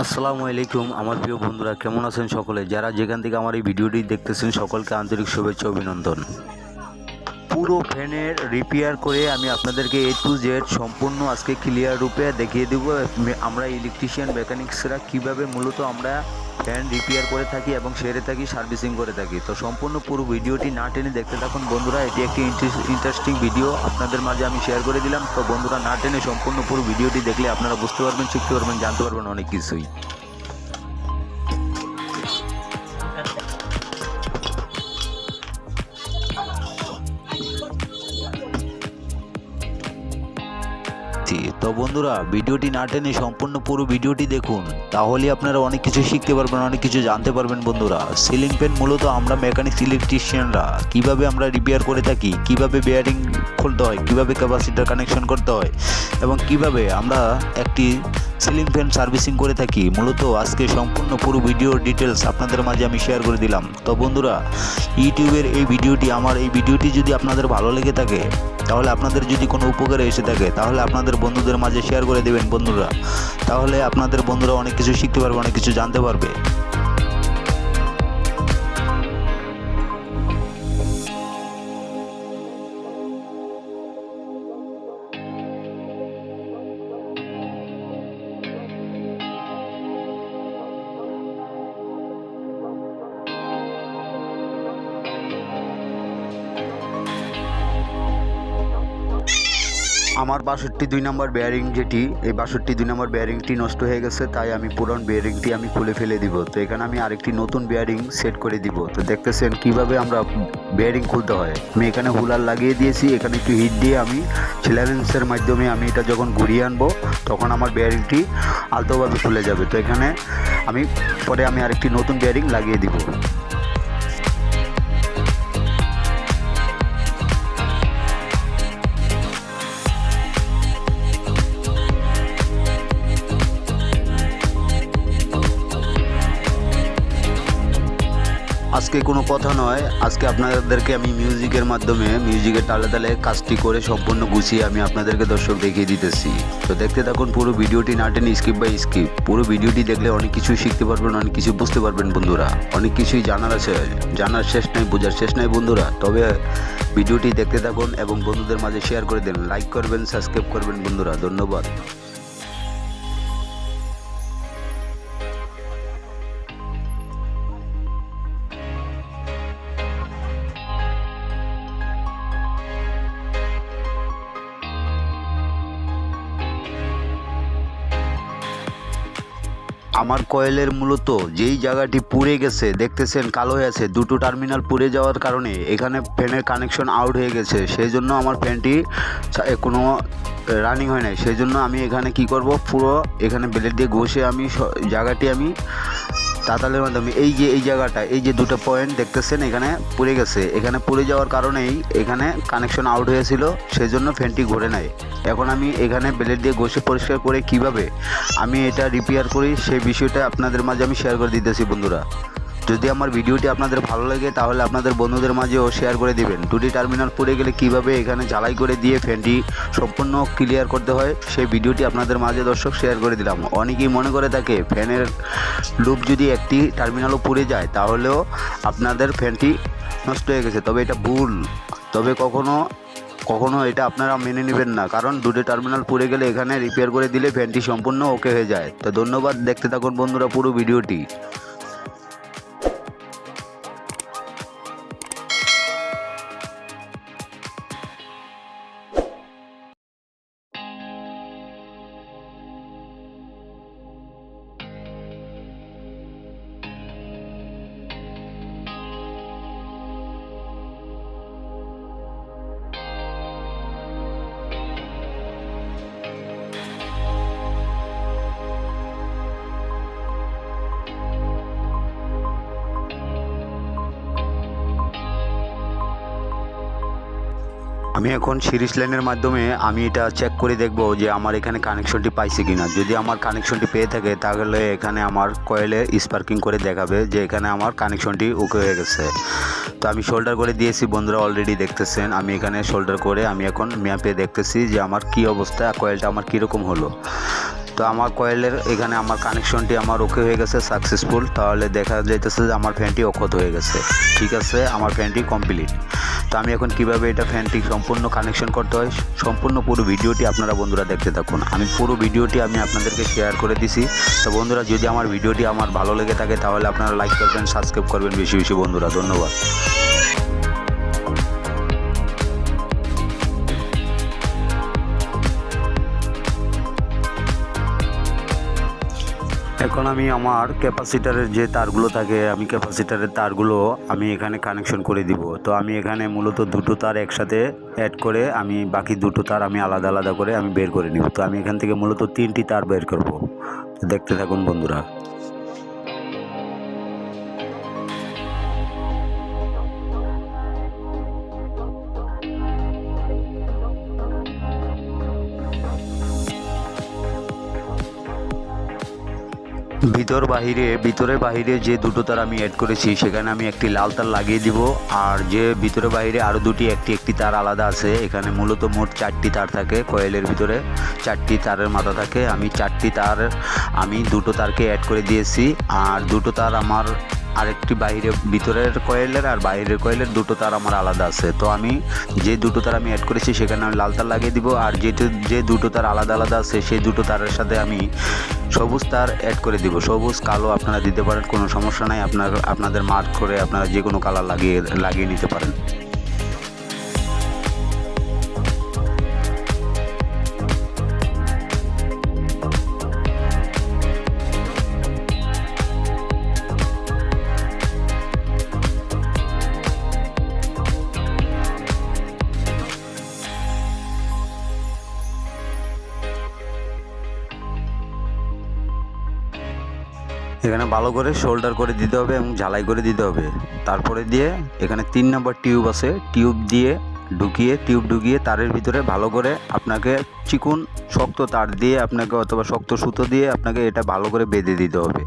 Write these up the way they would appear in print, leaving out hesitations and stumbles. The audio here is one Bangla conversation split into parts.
আসসালামু আলাইকুম আমার প্রিয় বন্ধুরা, কেমন আছেন সকলে? যারা যেখান থেকে আমার এই ভিডিওটি দেখতেছেন সকলকে আন্তরিক শুভেচ্ছা অভিনন্দন। পুরো ফ্যানের রিপেয়ার করে আমি আপনাদেরকে A to Z সম্পূর্ণ আজকে ক্লিয়ার রূপে দেখিয়ে দেব। আমরা ইলেকট্রিশিয়ান মেকানিক্সরা কিভাবে মূলত আমরা ফ্যান রিপেয়ার করে থাকি এবং সেরে থাকি, সার্ভিসিং করে থাকি। তো সম্পূর্ণ পুরো ভিডিওটি না টেনে দেখতে থাকুন বন্ধুরা। এটি একটি ইন্টারেস্টিং ভিডিও আপনাদের মাঝে আমি শেয়ার করে দিলাম। তো বন্ধুরা, না টেনে সম্পূর্ণ পুরো ভিডিওটি দেখলে আপনারা বুঝতে পারবেন, শিখতে পারবেন, জানতে পারবেন অনেক কিছুই। তো বন্ধুরা, ভিডিওটি না টেনে সম্পূর্ণ পুরো ভিডিওটি দেখুন, তাহলে আপনারা অনেক কিছু শিখতে পারবেন, অনেক কিছু জানতে পারবেন বন্ধুরা। সিলিং ফ্যান মূলত আমরা মেকানিক্স ইলেকট্রিশিয়ানরা কিভাবে আমরা রিপেয়ার করে থাকি, কিভাবে বেয়ারিং খুলতে হয়, কিভাবে ক্যাপাসিটর কানেকশন করতে হয় এবং কিভাবে আমরা একটি সিলিং ফ্যান সার্ভিসিং করে থাকি, মূলত আজকে সম্পূর্ণ পুরো ভিডিওর ডিটেলস আপনাদের মাঝে আমি শেয়ার করে দিলাম। তো বন্ধুরা, ইউটিউবের এই ভিডিওটি যদি আপনাদের ভালো লেগে থাকে, তাহলে আপনাদের যদি কোনো উপকারে এসে থাকে, তাহলে আপনাদের বন্ধুদের মাঝে শেয়ার করে দেবেন বন্ধুরা। তাহলে আপনাদের বন্ধুরা অনেক কিছু শিখতে পারবে, অনেক কিছু জানতে পারবে। আমার 62 নম্বর বেয়ারিং যেটি, এই 62 নম্বর বেয়ারিংটি নষ্ট হয়ে গেছে, তাই আমি পুরনো বেয়ারিংটি আমি খুলে ফেলে দিব। তো এখানে আমি আরেকটি নতুন বেয়ারিং সেট করে দিব। তো দেখতেছেন কিভাবে আমরা বেয়ারিং খুলতে হয়। আমি এখানে হুলার লাগিয়ে দিয়েছি, এখানে একটু হিট দিয়ে আমি সিলারেন্সের মাধ্যমে আমি এটা যখন ঘুরিয়ে আনবো, তখন আমার বেয়ারিংটি আলতোভাবে খুলে যাবে। তো এখানে আমি আরেকটি নতুন বেয়ারিং লাগিয়ে দিব। আজকে কোনো কথা নয়, আজকে আপনাদেরকে আমি মিউজিকের তালে তালে কাজটি করে সম্পূর্ণ গুছিয়ে আমি আপনাদেরকে দর্শক দেখিয়ে দিতেছি। তো দেখতে থাকুন পুরো ভিডিওটি, না টেনে স্কিপ বাই স্কিপ। পুরো ভিডিওটি দেখলে অনেক কিছু শিখতে পারবেন, অনেক কিছু বুঝতে পারবেন বন্ধুরা। অনেক কিছুই জানার আছে, জানার শেষ নাই, বোঝার শেষ নাই বন্ধুরা। তবে ভিডিওটি দেখতে থাকুন এবং বন্ধুদের মাঝে শেয়ার করে দেন, লাইক করবেন, সাবস্ক্রাইব করবেন বন্ধুরা। ধন্যবাদ। আমার কয়েলের মূলত যেই জায়গাটি পুড়ে গেছে, দেখতেছেন কালো হয়ে আছে, দুটো টার্মিনাল পুড়ে যাওয়ার কারণে এখানে ফ্যানের কানেকশন আউট হয়ে গেছে। সেই জন্য আমার ফ্যানটি কোনো রানিং হয় নাই। সেই জন্য আমি এখানে কি করব, পুরো এখানে ব্লেড দিয়ে ঘষে আমি জায়গাটি আমি তাতালের মাধ্যমে এই জায়গাটা, এই যে দুটো পয়েন্ট দেখতেছেন এখানে পুড়ে গেছে, এখানে পুড়ে যাওয়ার কারণেই এখানে কানেকশন আউট হয়েছিল। সেই জন্য ফ্যানটি ঘুরে নেয়। এখন আমি এখানে ব্লেড দিয়ে ঘষে পরিষ্কার করে কিভাবে আমি এটা রিপেয়ার করি, সেই বিষয়টা আপনাদের মাঝে আমি শেয়ার করে দিতেছি বন্ধুরা। যদি আমার ভিডিওটি আপনাদের ভালো লাগে, তাহলে আপনাদের বন্ধুদের মাঝেও শেয়ার করে দিবেন। দুটি টার্মিনাল পুড়ে গেলে কিভাবে এখানে ঝালাই করে দিয়ে ফ্যানটি সম্পূর্ণ ক্লিয়ার করতে হয়, সেই ভিডিওটি আপনাদের মাঝে দর্শক শেয়ার করে দিলাম। অনেকেই মনে করে থাকে ফ্যানের লুপ যদি একটি টার্মিনালও পুড়ে যায়, তাহলেও আপনাদের ফ্যানটি নষ্ট হয়ে গেছে। তবে এটা ভুল। তবে কখনো এটা আপনারা মেনে নেবেন না, কারণ দুটো টার্মিনাল পুড়ে গেলে এখানে রিপেয়ার করে দিলে ফ্যানটি সম্পূর্ণ ওকে হয়ে যায়। তো ধন্যবাদ, দেখতে থাকুন বন্ধুরা পুরো ভিডিওটি। আমি এখন সিরিজ লাইনের মাধ্যমে আমি এটা চেক করে দেখব যে আমার এখানে কানেকশনটি পাইছে কিনা। যদি আমার কানেকশনটি পেয়ে থাকে, তাহলে এখানে আমার কয়েলে স্পার্কিং করে দেখাবে যে এখানে আমার কানেকশনটি ওকে হয়ে গেছে। তো আমি শোল্ডার করে দিয়েছি বন্ধুরা, অলরেডি দেখতেছেন আমি এখানে শোল্ডার করে আমি এখন ম্যাপে দেখতেছি যে আমার কি অবস্থা, কয়েলটা আমার কীরকম হলো। তো আমার কয়েলের এখানে আমার কানেকশনটি আমার ওকে হয়ে গেছে সাকসেসফুল। তাহলে দেখা যাইতেছে যে আমার ফ্যানটি অক্ষত হয়ে গেছে। ঠিক আছে, আমার ফ্যানটি কমপ্লিট। তো আমি এখন কিভাবে এটা ফ্যানটি সম্পূর্ণ কানেকশন করতে হয়, সম্পূর্ণ পুরো ভিডিওটি আপনারা বন্ধুরা দেখতে থাকুন। আমি পুরো ভিডিওটি আমি আপনাদেরকে শেয়ার করে দিছি। তো বন্ধুরা, যদি আমার ভিডিওটি আমার ভালো লেগে থাকে তাহলে আপনারা লাইক করবেন, সাবস্ক্রাইব করবেন বেশি বেশি বন্ধুরা। ধন্যবাদ। এখন আমি আমার ক্যাপাসিটারের যে তারগুলো থাকে, আমি ক্যাপাসিটারের তারগুলো আমি এখানে কানেকশন করে দিব। তো আমি এখানে মূলত দুটো তার একসাথে অ্যাড করে আমি বাকি দুটো তার আমি আলাদা আলাদা করে আমি বের করে নিব। তো আমি এখান থেকে মূলত 3টি তার বের করব। দেখতে থাকুন বন্ধুরা। ভিতরে বাহিরে যে দুটো তার আমি অ্যাড করেছি সেখানে আমি একটি লাল তার লাগিয়ে দিব। আর যে ভিতরে বাহিরে আরও দুটি একটি তার আলাদা আছে। এখানে মূলত মোট 4টি তার থাকে। কয়েলের ভিতরে 4টি তারের মাথা থাকে। আমি 4টি তার আমি দুটো তারকে অ্যাড করে দিয়েছি। আর দুটো তার আমার আরেকটি ভিতরের কয়েলের আর বাইরের কয়েলের দুটো তার আমার আলাদা আছে। তো আমি যে দুটো তার আমি অ্যাড করেছি সেখানে আমি লাল তার লাগিয়ে দিব। আর যে দুটো তার আলাদা আলাদা আছে সেই দুটো তারের সাথে আমি সবুজ তার অ্যাড করে দিব। সবুজ কালো আপনারা দিতে পারেন, কোনো সমস্যা নাই। আপনাদের মার্ক করে আপনারা যে কোনো কালার লাগিয়ে নিতে পারেন। এখানে ভালো করে শোল্ডার করে দিতে হবে এবং ঝালাই করে দিতে হবে। তারপরে দিয়ে এখানে 3 নম্বর টিউব আছে, টিউব ঢুকিয়ে তারের ভিতরে ভালো করে আপনাকে চিকন শক্ত তার দিয়ে আপনাকে অথবা শক্ত সুতো দিয়ে আপনাকে এটা ভালো করে বেঁধে দিতে হবে।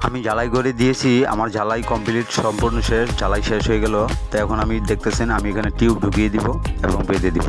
আমি ঝালাই করে দিয়েছি, আমার ঝালাই কমপ্লিট সম্পূর্ণ শেষ। ঝালাই শেষ হয়ে গেল। তো এখন আমি দেখতেছেন আমি এখানে টিউব ঢুকিয়ে দিব এবং বেঁধে দিব।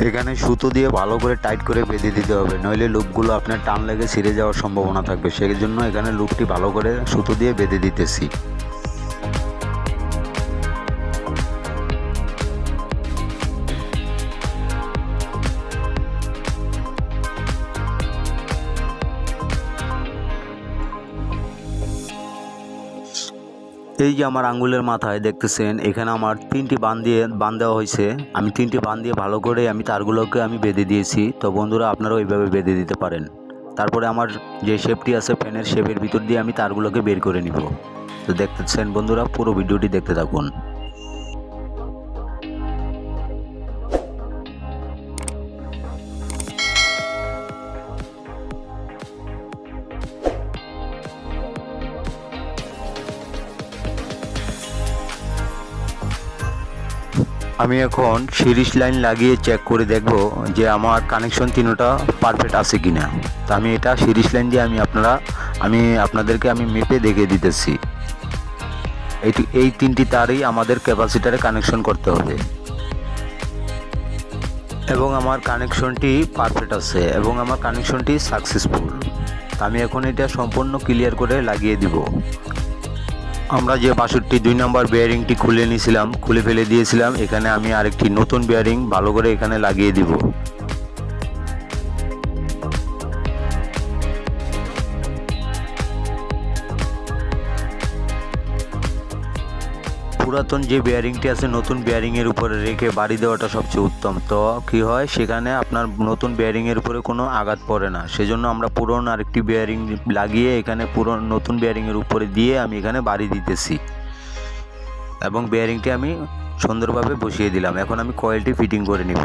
এখানে সুতো দিয়ে ভালো করে টাইট করে বেঁধে দিতে হবে, নইলে লুপগুলো আপনার টান লেগে ছিঁড়ে যাওয়ার সম্ভাবনা থাকবে। সেই জন্য এখানে লুপটি ভালো করে সুতো দিয়ে বেঁধে দিতেছি। এই যে আমার আঙ্গুলের মাথায় দেখতেছেন এখানে আমার 3টি বান দেওয়া হয়েছে। আমি 3টি বান দিয়ে ভালো করে আমি তারগুলোকে আমি বেঁধে দিয়েছি। তো বন্ধুরা, আপনারাও এইভাবে বেঁধে দিতে পারেন। তারপরে আমার যে শেপটি আছে ফ্যানের শেপের ভিতর দিয়ে আমি তারগুলোকে বের করে নিব। তো দেখতেছেন বন্ধুরা, পুরো ভিডিওটি দেখতে থাকুন। আমি এখন সিরিজ লাইন লাগিয়ে চেক করে দেখব যে আমার কানেকশন তিনটা পারফেক্ট আছে কিনা। তো আমি এটা সিরিজ লাইন দিয়ে আমি আপনাদেরকে মেপে দেখিয়ে দিতেছি। এই তিনটি তারই আমাদের ক্যাপাসিটারে কানেকশন করতে হবে এবং আমার কানেকশনটি পারফেক্ট আছে এবং আমার কানেকশনটি সাকসেসফুল। আমি এখন এটা সম্পূর্ণ ক্লিয়ার করে লাগিয়ে দিব। আমরা যে ৬২ নম্বর বেয়ারিংটি খুলে ফেলে দিয়েছিলাম, এখানে আমি আরেকটি নতুন বেয়ারিং ভালো করে এখানে লাগিয়ে দিব। পুরাতন যে বেয়ারিংটি আছে নতুন বেয়ারিংয়ের উপরে রেখে বাড়ি দেওয়াটা সবচেয়ে উত্তম। তো কী হয়, সেখানে আপনার নতুন বেয়ারিংয়ের উপরে কোনো আঘাত পড়ে না। সেজন্য আমরা পুরনো আরেকটি বেয়ারিং লাগিয়ে এখানে নতুন বেয়ারিংয়ের উপরে দিয়ে আমি এখানে বাড়ি দিতেছি এবং বেয়ারিংটি আমি সুন্দরভাবে বসিয়ে দিলাম। এখন আমি কয়েলটি ফিটিং করে নিব।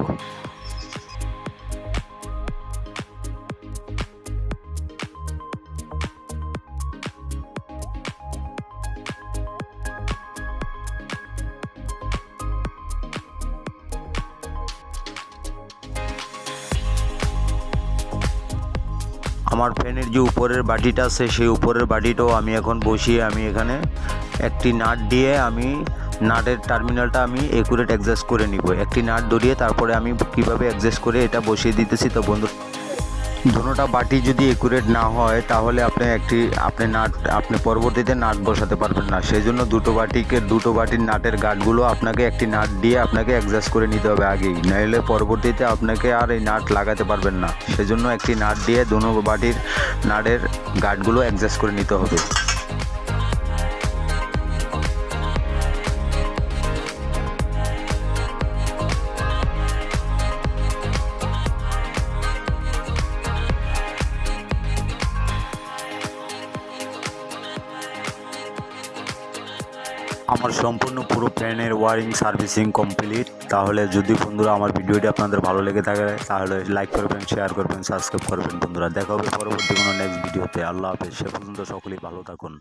আমার ফ্যানের যে উপরের বাটিটা আছে সেই উপরের বাটিটাও আমি এখন বসিয়ে আমি এখানে একটি নাট দিয়ে নাটের টার্মিনালটা একুরেট অ্যাডজাস্ট করে নিব। একটি নাট ধরিয়ে তারপরে আমি কিভাবে অ্যাডজাস্ট করে এটা বসিয়ে দিতেছি। তো বন্ধু, দুটোটা বাটি যদি একুরেট না হয় তাহলে আপনি পরবর্তীতে নাট বসাতে পারবেন না। সেই জন্য দুটো বাটির নাটের গাঁটগুলো আপনাকে একটি নাট দিয়ে অ্যাডজাস্ট করে নিতে হবে আগেই, নাহলে পরবর্তীতে আপনাকে আর এই নাট লাগাতে পারবেন না। সেজন্য একটি নাট দিয়ে দুটো বাটির নাটের গাঁটগুলো অ্যাডজাস্ট করে নিতে হবে। আমার সম্পূর্ণ পুরো ফ্যানের ওয়ারিং সার্ভিসিং কমপ্লিট। তাহলে যদি বন্ধুরা আমার ভিডিওটি আপনাদের ভালো লেগে থাকে তাহলে লাইক করবেন, শেয়ার করবেন, সাবস্ক্রাইব করবেন। বন্ধুরা দেখা হবে পরবর্তী কোনো নেক্সট ভিডিওতে। আল্লাহ হাফেজ। সে পর্যন্ত সকলেই ভালো থাকুন।